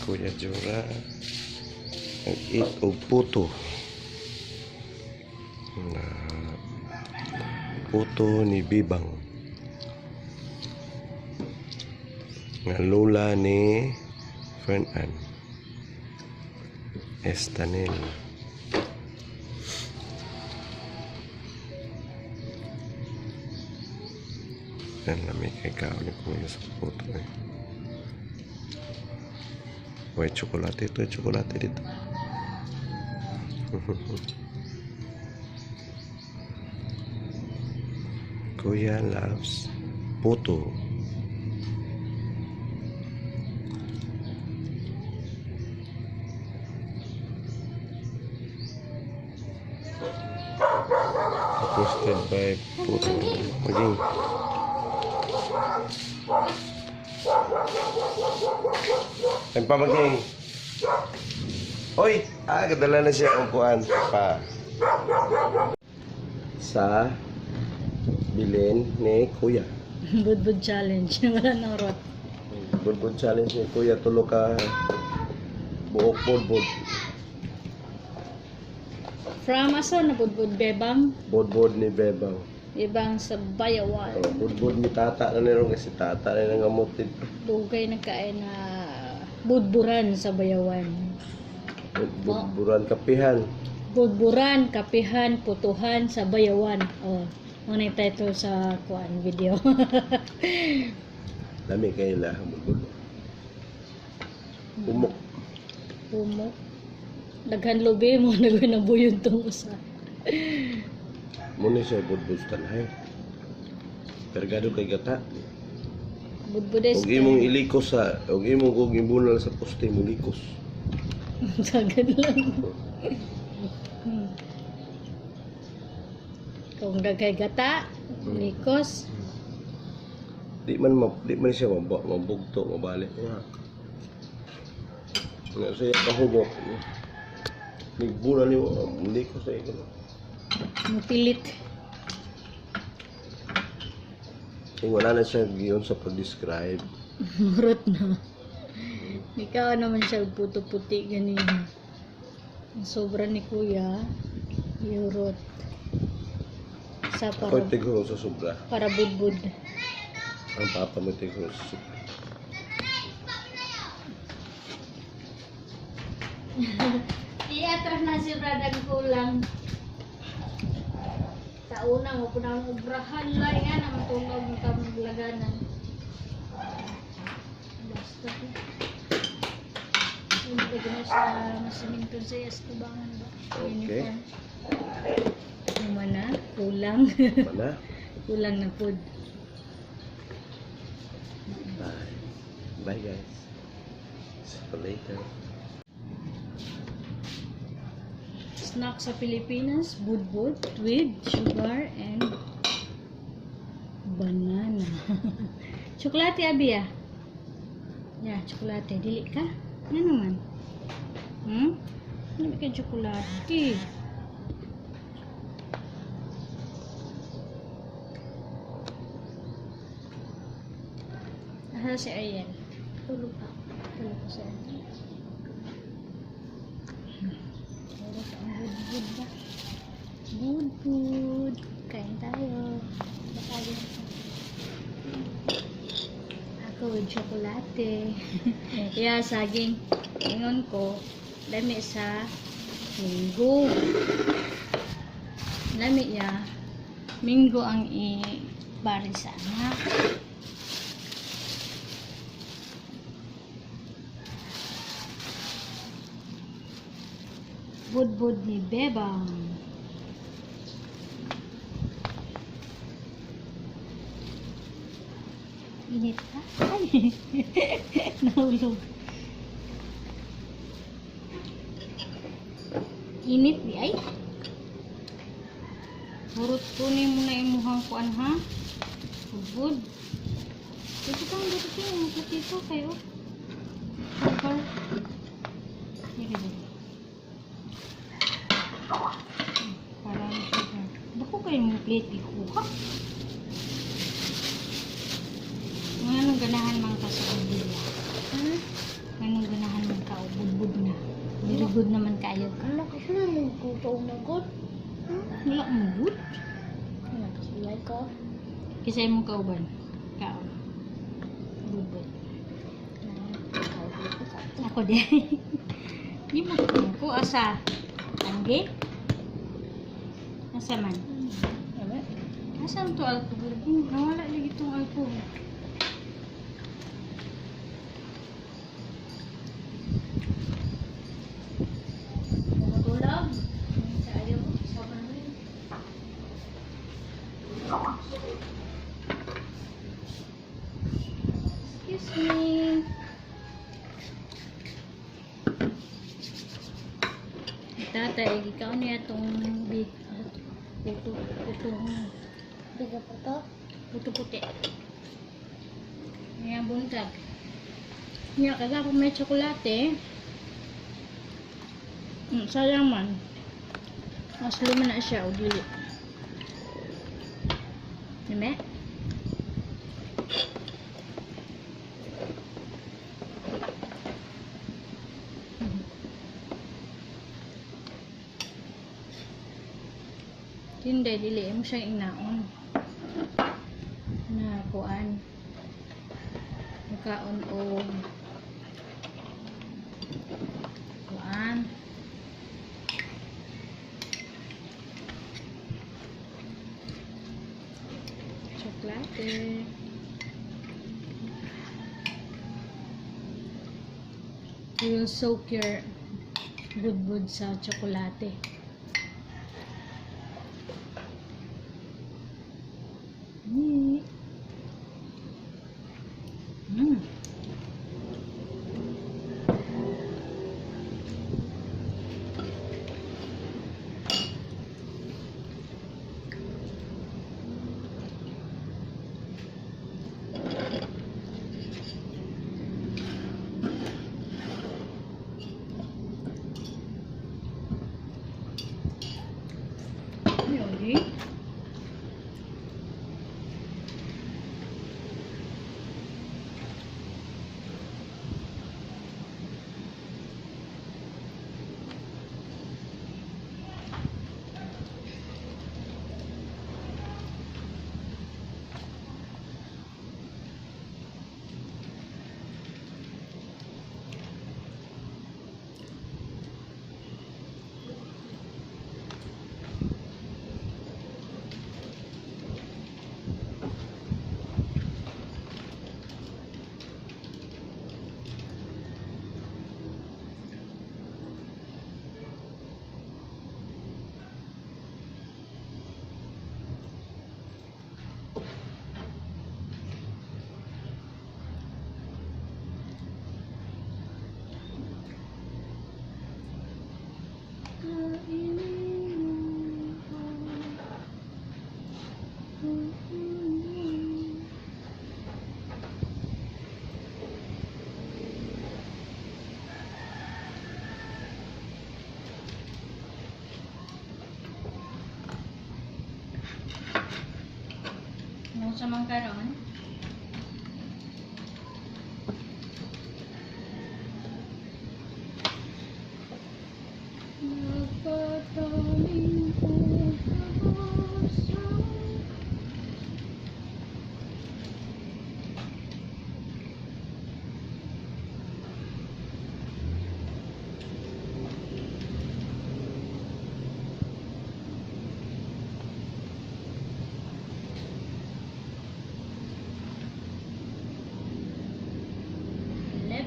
Kuya Jura nag-eat og puto. Na puto ni Bibang. Nga lola ni Fernan Estanel. Yan na may kaya ni Kuya sa puto eh. May tsokolate ito, tsokolate dito. Kuya loves puto. Posted by puto. Maging ay pa maging. Oy, kadala na siya ang kuan pa sa bilin ni Kuya. Budbud challenge. Wala nang rot. Budbud challenge ni Kuya, tulo ka buok budbud. From aso na budbud bebang. Budbud ni Bebang. Ibang sa bayawan. Budbud ni Tata na nero kasi Tata na nangamutid. Dugay na kain na budburan sa bayawan. Budburan kapihan. Budburan, kapihan, putuhan sa bayawan. Oh, ano yung title sa kuan video. Lami kayo lah budbud. Umok. Pumok. Daghan lobe mo nagay na buyon tong usa. Muna siya budbud tanhay. Kargado kay gata. Budbudes. Huwag imong ilikos sa, huwag imong kung imbunal sa poste mo likos. Sagad lang. Kung dagay gata, likos. Di man siya mabugto, mabalik. Nga siya kahubok. Nagbunal niyo, likos sa ikaw. Mupilit. Wala na siya giyon sa pag-describe. Murot na. Ikaw naman siya puto-puti ganyan. Sobra ni Kuya. Yurot. Sa Ako tiguro sa sobra. para budbud. Ang papa mo tiguro sa sobra. Iatras na si Brad ang kulang. Sa una mo po na ubrahan lang yan ang tunog ng kamulaganan. Basta po. Hindi ka na sa masimintong sa yastubangan ba? Okay. Naman na, kulang. Mana? Kulang na food. Bye. Bye guys. See you later. Snack sa Pilipinas, budbud with sugar and banana. Tsokolate abi ah. Ya, tsokolate. Dili ka? Ano naman? Ano ka tsokolate? Aha si Ariel. Tulog ka. Tulog ko si Ariel. Budbud ba? Budbud. Kain tayo. Bakali ako. Ako with chocolate. Yeah, saging. Ingon ko, lami sa minggo. Lami niya, minggo ang i-bari sa anak. Budbud ni Bebang. Init ka? Ay! Nahulog. Init di ay? Hurot kunin mo na imuhang kuan ha? Budbud. Dito kang dito kayo. Dito kayo. Cover. Dito dito. Parang sugar. Bako kayo mong plate ikuha. Mga nung ganahan mga kasakang bila. Ha? Anong ganahan mo ka? Budbud na. Very good naman kayo. Ano kasi naman ko sa umagot? Wala mo good. Ano kasi like ko? Kisay mo kauban. Kao. Budbud. Ako din. Di mo ko asa. Tangge? Asa man? Ano? Asa to alcohol? Nawala lagi itong alcohol. Matulog? Sa ayaw ko. Sa rin. Excuse me. Tatay, ikaw niya itong puto Biga pa to? puti. Ngayon buntag. Nga, kaya kung may tsokolate, sayang man. Mas luma na siya, o dili. Dime? Hindi, dili mo siyang inaon. Na kuan. Makaon o kuan. Chocolate. You will soak your budbud sa chocolate. Yun, Ano sa mga karon?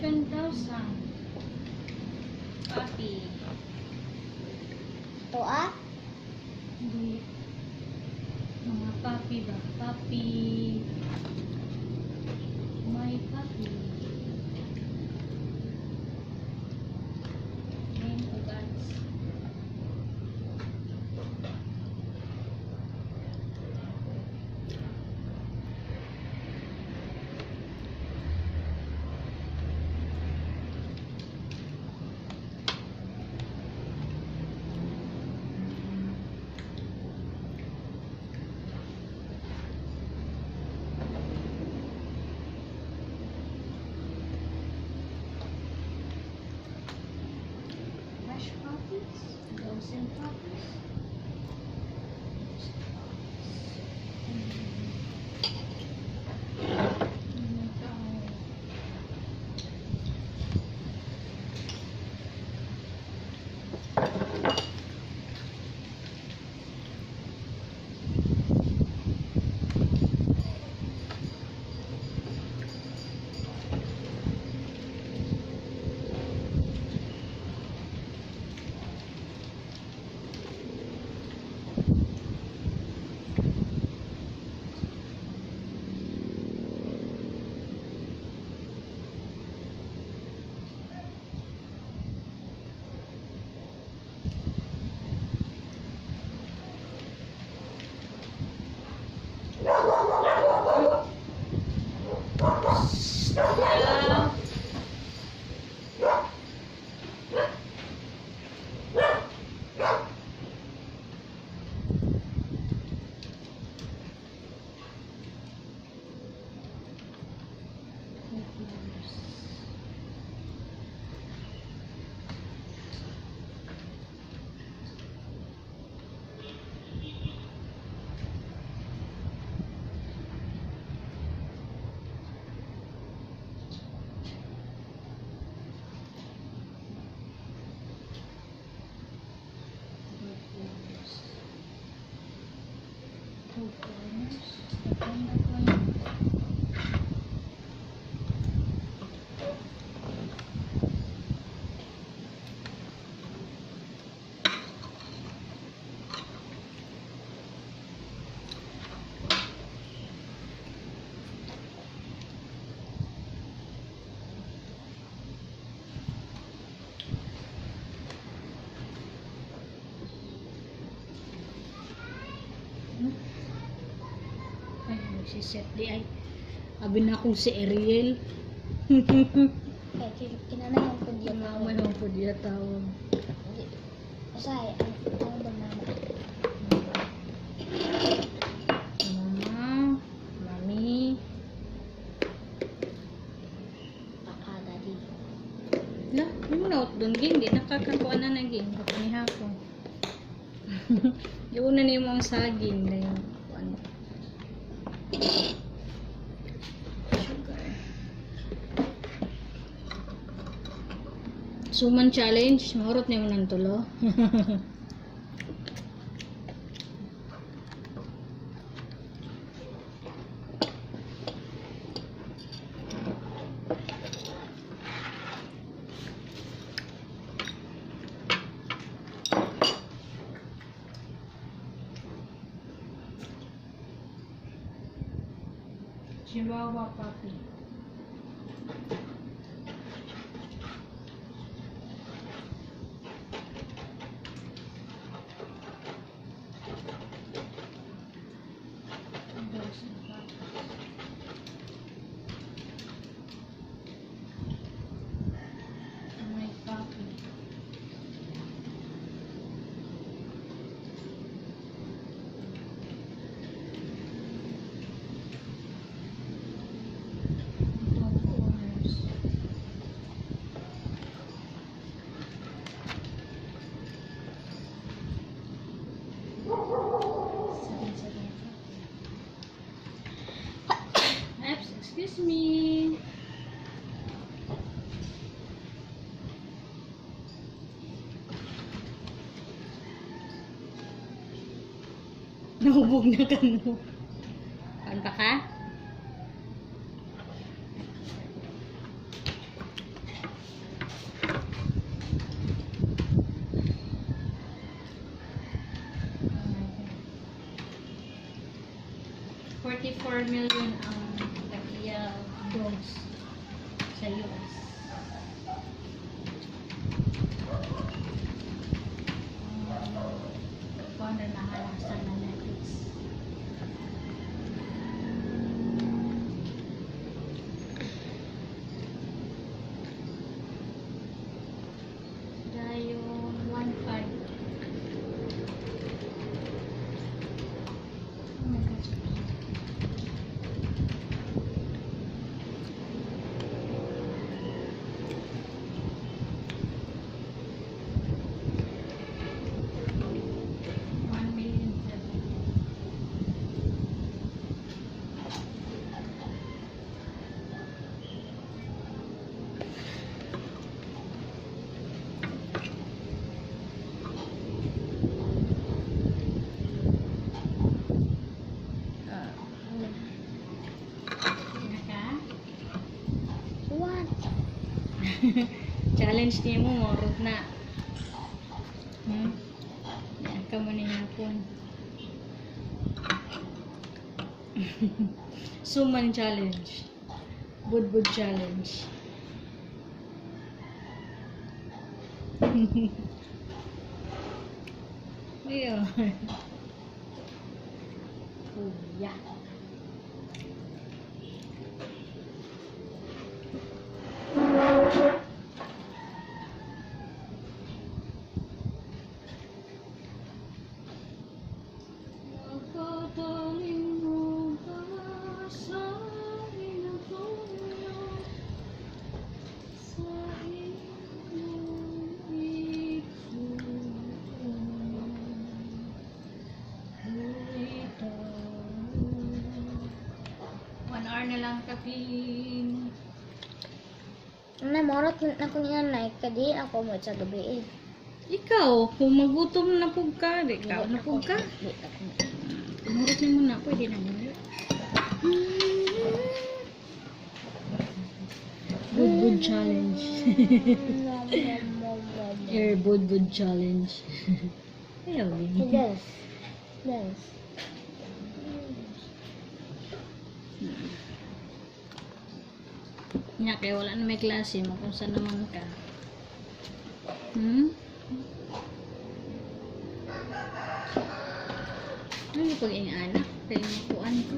$11,000. Papi. To ah? Hindi. Mga papi ba? Papi. My papi. Name of God's. Same purpose. Si Seth di ay abi na akong si Ariel. Kaya kinanang po diya Mama tawag. na po diya tawag. Usay, ang ba mama? Mama, mami. Papa, daddy. La, yung note doon ging di nakakakuha na naging kapaniha ko. Yung una niyo ang saging na yung ano. Sugar. Suman challenge, mahurot na yung nantulo. Chihuahua puppy. My puppy. Excuse me. Nahubog na ka no. Ano pa ka? $44 million ang tagiya dogs sa US. Kung na nahalasan na Netflix. Dayo 1.5. Oh my God. Challenge niya mo, marot na. Yan ka mo ni hapon. Suman challenge. Budbud challenge. Ayun. Kuya. Nakataling mo ba sa akin ang tulong sa iyong ikaw. 1 hour na lang kapin. Namorot na ko niya na kadi ako mo sa gabi eh. Ikaw, kung magutom na pug ka, di ka na pug ka. Di ako. Murot na muna, pwede na muna. Budbud challenge. Air budbud challenge. Ayaw din. Yes. Yes. Nga, kaya wala na may klase mo kung saan naman ka. Ano pag inaanak? Kaya makuan ko.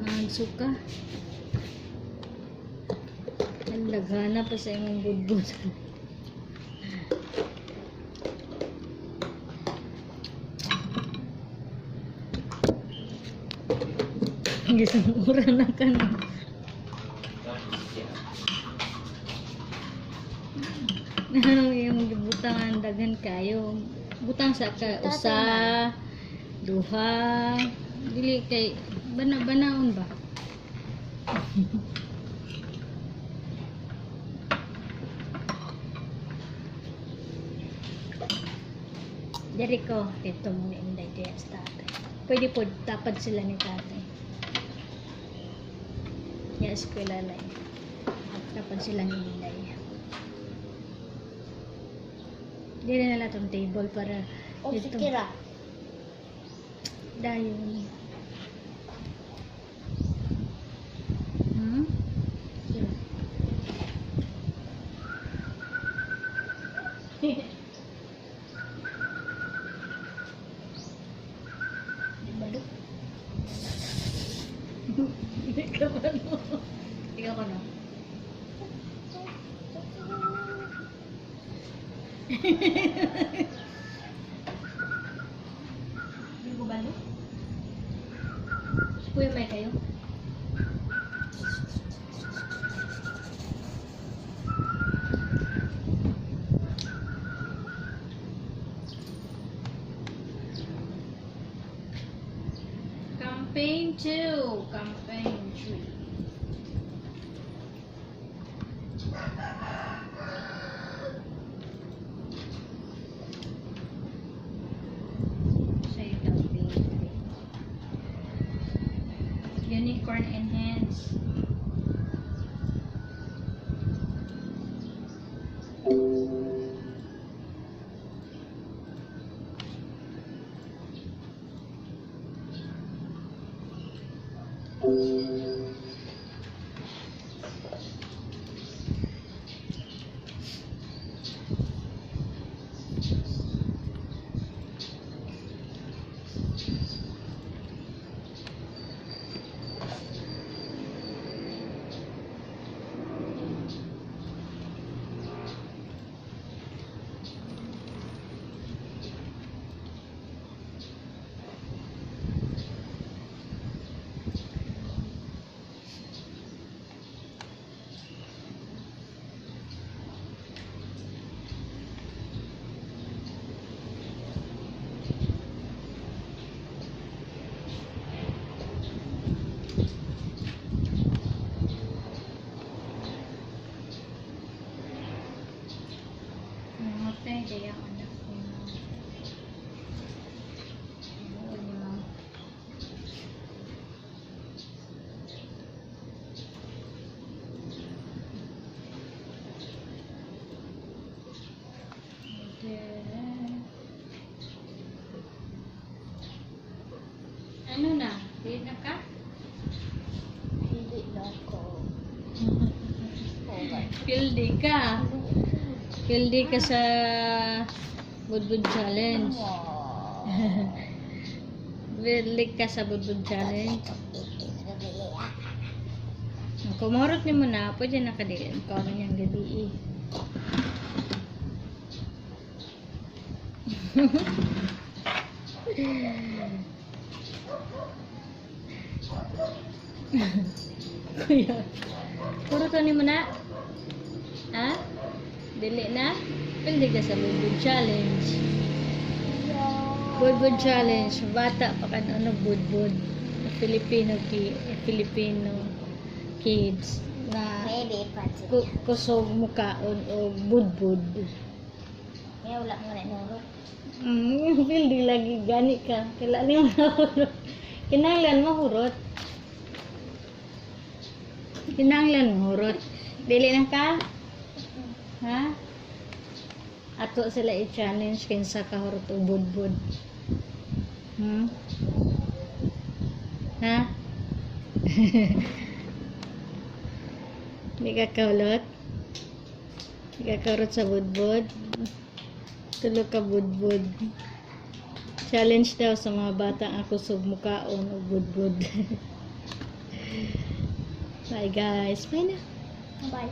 Nagsuka. Ang laghana pa sa imong budbud. Gisang ura na ka na. Ano yung butang ang daghan kayo. Butang sa ka usa, duha, dili kay bana-banaon ba? Dari ko, ito muna inday diya sa tatay. Pwede po, tapad sila ni tatay. Yes, kulalay. Tapad sila ni inday. Dili na lang itong table para O si Kira. dayon. Kira. Di balok. Ikaw ano? Ikaw ano? Hindi ko balo? Kuya, may kayo? Campaign 2, Campaign 3. Say campaign 3. Unicorn Enhance. Thank you, anak ko. Oo, niya. Pildi ka. Pildi ka sa Budbud Challenge. Pildi ka sa Budbud Challenge. Kung mahurot niyo muna, pwede nakadilin. Kung ano yung gabi eh. Kuya, puro to ni mo na? Ha? Dili na? Pwede ka sa Budbud Challenge. Budbud Challenge. Bata pa ka na budbud. Filipino kids na Maybe, pati. kusog mukaon o budbud. May wala mo na nurot. Pildi lagi gani ka. Kailan mo mahurot. Kinanglan mahurot. Kinanglan mahurot. Dili na ka? Ha? Ato sila i-challenge kinsa ka hurot o budbud. Ha? Hindi ka kaulot? Hindi ka kaurot sa budbud? Tulog ka budbud. Challenge daw sa mga bata ang kusog mukaon o budbud. Bye guys. Bye na. Bye.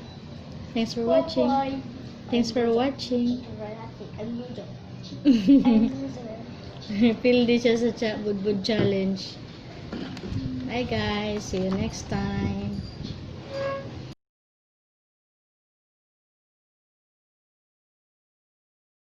Thanks for watching. Bye. Thanks for watching. I'm loser. Pildi siya sa budbud challenge. Bye guys. See you next time.